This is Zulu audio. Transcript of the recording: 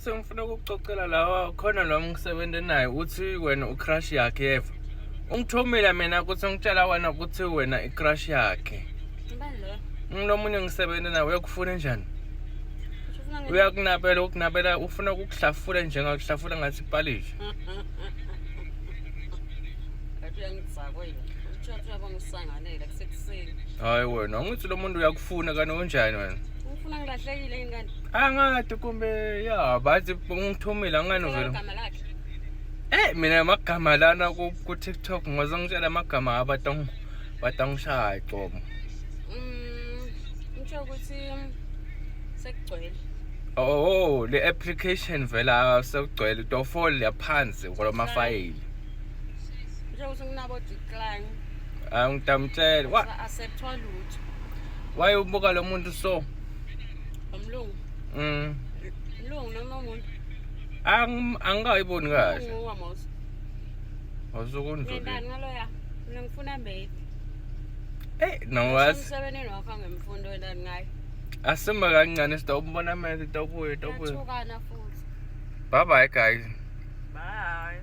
Sengifuna ukucocela lawa khona lo ngisebenze naye uthi wena ucrush yakhe yeva. Ungithomela mina ukuthi ngitshela wena ukuthi wena icrush yakhe. Ngibani lo? Ngilomunye ngisebenze nawe uyakufuna njani? Uyakunabela ukunabela ufuna ukukuhlafula njengakuhlafula ngathi ipalisha. Athi uyangizakwa yini? Utshatha abangisanganele kusekuseni. Hayi wena ngithi lo muntu uyakufuna kana unjani wena? Ufuna ngilahlekile yini kanti? Angade kumbe ya bathi ungithomela ngani vele? Igama lakhe. Mina amagama lana ku TikTok ngoze ngitshela amagama abatangishaya qomo. Ngisho ukuthi sekugcwele. Oh, le application vela sekugcwele to fall yaphansi ngolama file. Ngisho ukuthi nginabo decline. Ngitamtshela wa Acceptwa lutho. why ubuka lo muntu so? Umlungu. Umlungu noma umuntu. Angayiboni kahle. Ngowamos. Awusukundlule. Ngendani ngaloya. Mina ngifuna mbedi. Nawazi. Umsebenzi wakho ngemfundo wendani ngayo. Asima kancane sitawubona manje tawubuye. Yathukana futhi. Bye bye guys. Bye.